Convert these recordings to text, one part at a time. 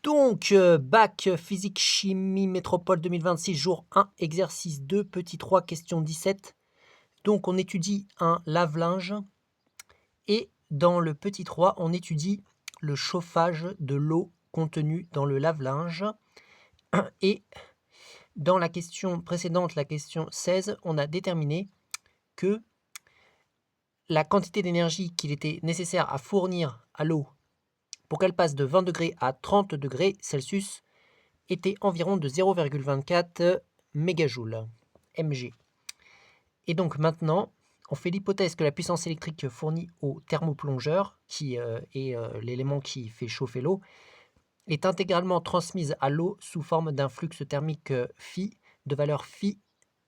Donc, bac physique chimie métropole 2026, jour 1, exercice 2, petit 3, question 17. Donc, on étudie un lave-linge et dans le petit 3, on étudie le chauffage de l'eau contenue dans le lave-linge. Et dans la question précédente, la question 16, on a déterminé que la quantité d'énergie qu'il était nécessaire à fournir à l'eau pour qu'elle passe de 20 degrés à 30 degrés Celsius était environ de 0,24 mégajoules, mg. Et donc maintenant, on fait l'hypothèse que la puissance électrique fournie au thermoplongeur, qui est l'élément qui fait chauffer l'eau, est intégralement transmise à l'eau sous forme d'un flux thermique phi, de valeur phi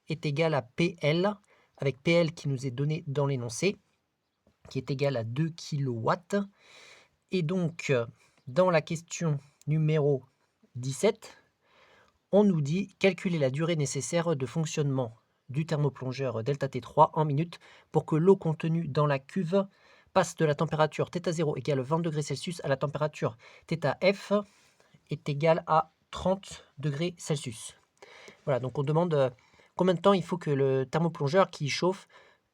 est égal à PL, avec PL qui nous est donné dans l'énoncé, qui est égal à 2 kW. Et donc, dans la question numéro 17, on nous dit calculer la durée nécessaire de fonctionnement du thermoplongeur ΔT3 en minutes pour que l'eau contenue dans la cuve passe de la température θ0 égale 20 degrés Celsius à la température θF est égale à 30 degrés Celsius. Voilà, donc on demande combien de temps il faut que le thermoplongeur qui chauffe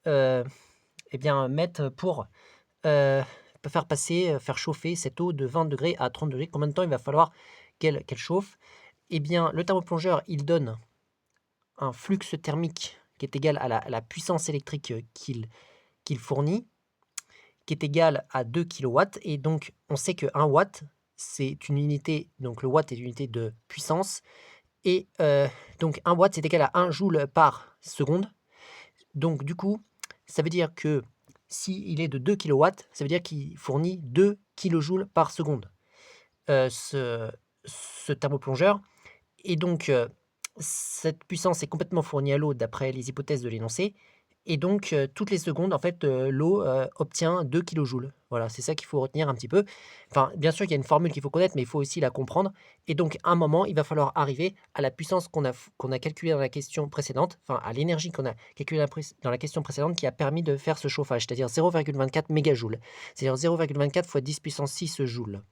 mette pour faire chauffer cette eau de 20 degrés à 30 degrés. Combien de temps il va falloir qu'elle chauffe? Eh bien, le thermoplongeur, il donne un flux thermique qui est égal à la puissance électrique qu'il fournit, qui est égal à 2 kW. Et donc, on sait que 1 watt, c'est une unité, donc le watt est une unité de puissance. Et donc, 1 watt, c'est égal à 1 joule par seconde. Donc, du coup, ça veut dire que s'il est de 2 kW, ça veut dire qu'il fournit 2 kJ par seconde, ce thermoplongeur. Et donc, cette puissance est complètement fournie à l'eau d'après les hypothèses de l'énoncé. Et donc, toutes les secondes, en fait, l'eau obtient 2 kJ. Voilà, c'est ça qu'il faut retenir un petit peu. Enfin, bien sûr, il y a une formule qu'il faut connaître, mais il faut aussi la comprendre. Et donc, à un moment, il va falloir arriver à la puissance qu'on a calculée dans la question précédente, enfin, à l'énergie qu'on a calculée dans la question précédente qui a permis de faire ce chauffage, c'est-à-dire 0,24 mégajoules. C'est-à-dire 0,24 fois 10 puissance 6 joules.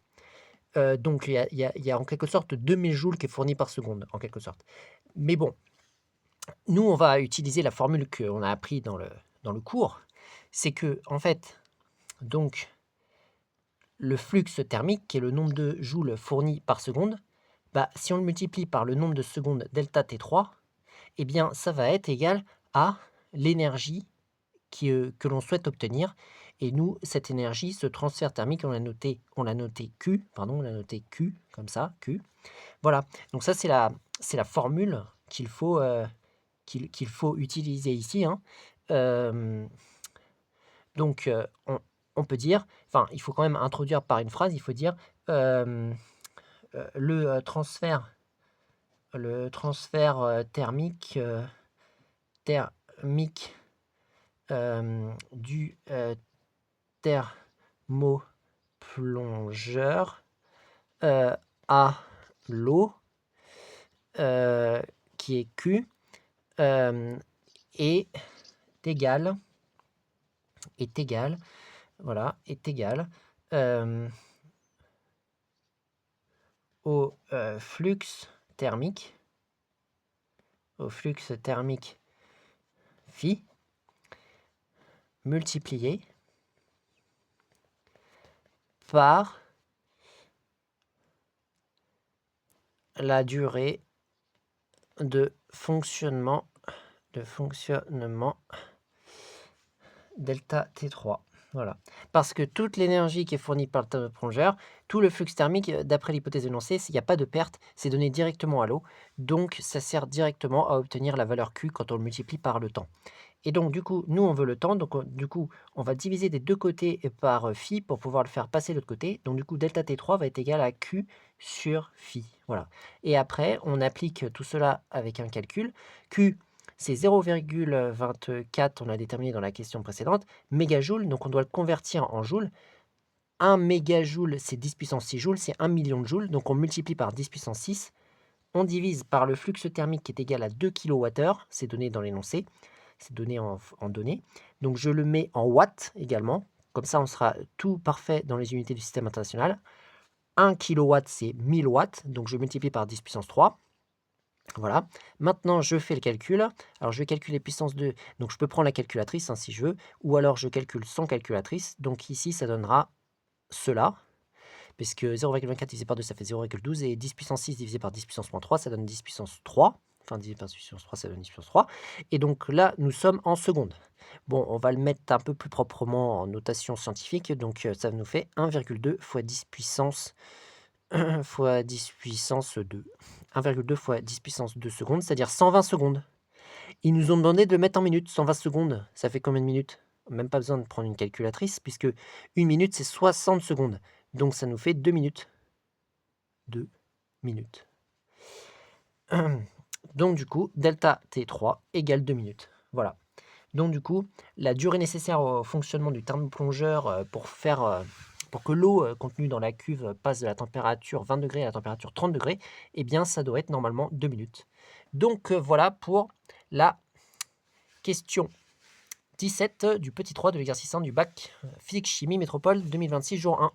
Donc, il y a en quelque sorte 2000 joules qui est fourni par seconde, en quelque sorte. Mais bon, nous, on va utiliser la formule qu'on a appris dans le cours. C'est que, en fait, donc, le flux thermique, qui est le nombre de joules fournis par seconde, bah, si on le multiplie par le nombre de secondes delta T3, eh bien, ça va être égal à l'énergie que l'on souhaite obtenir. Et nous, cette énergie, ce transfert thermique, on l'a noté Q, comme ça, Q. Voilà, donc ça, c'est la formule qu'il faut utiliser ici, hein. Donc, on peut dire, enfin, il faut quand même introduire par une phrase, il faut dire le transfert thermique du thermoplongeur à l'eau qui est Q est égal, voilà, est égal au flux thermique phi multiplié par la durée de fonctionnement delta T3. Voilà. Parce que toute l'énergie qui est fournie par le thermoplongeur, tout le flux thermique, d'après l'hypothèse énoncée, s'il n'y a pas de perte, c'est donné directement à l'eau. Donc, ça sert directement à obtenir la valeur Q quand on le multiplie par le temps. Et donc, du coup, nous, on veut le temps. Donc, du coup, on va diviser des deux côtés par phi pour pouvoir le faire passer de l'autre côté. Donc, du coup, delta T3 va être égal à Q sur phi. Voilà. Et après, on applique tout cela avec un calcul. Q, c'est 0,24, on l'a déterminé dans la question précédente, mégajoules, donc on doit le convertir en joules. 1 mégajoule, c'est 10 puissance 6 joules, c'est 1 million de joules, donc on multiplie par 10 puissance 6, on divise par le flux thermique qui est égal à 2 kWh, c'est donné dans l'énoncé, c'est donné en données, donc je le mets en watts également, comme ça on sera tout parfait dans les unités du système international. 1 kW, c'est 1000 watts, donc je multiplie par 10 puissance 3. Voilà. Maintenant, je fais le calcul. Alors, je vais calculer puissance 2. Donc, je peux prendre la calculatrice si je veux. Ou alors, je calcule sans calculatrice. Donc, ici, ça donnera cela. Puisque 0,24 divisé par 2, ça fait 0,12. Et 10 puissance 6 divisé par 10 puissance moins 3, ça donne 10 puissance 3. Enfin, divisé par 10 puissance 3, ça donne 10 puissance 3. Et donc là, nous sommes en secondes. Bon, on va le mettre un peu plus proprement en notation scientifique. Donc, ça nous fait 1,2 fois 10 puissance fois 10 puissance 2. 1,2 fois 10 puissance 2 secondes, c'est-à-dire 120 secondes. Ils nous ont demandé de le mettre en minutes. 120 secondes, ça fait combien de minutes? Même pas besoin de prendre une calculatrice, puisque une minute, c'est 60 secondes. Donc, ça nous fait 2 minutes. 2 minutes. Donc, du coup, delta T3 égale 2 minutes. Voilà. Donc, du coup, la durée nécessaire au fonctionnement du thermoplongeur pour que l'eau contenue dans la cuve passe de la température 20 degrés à la température 30 degrés, eh bien, ça doit être normalement 2 minutes. Donc, voilà pour la question 17 du petit 3 de l'exercice 1 du bac physique-chimie métropole 2026, jour 1.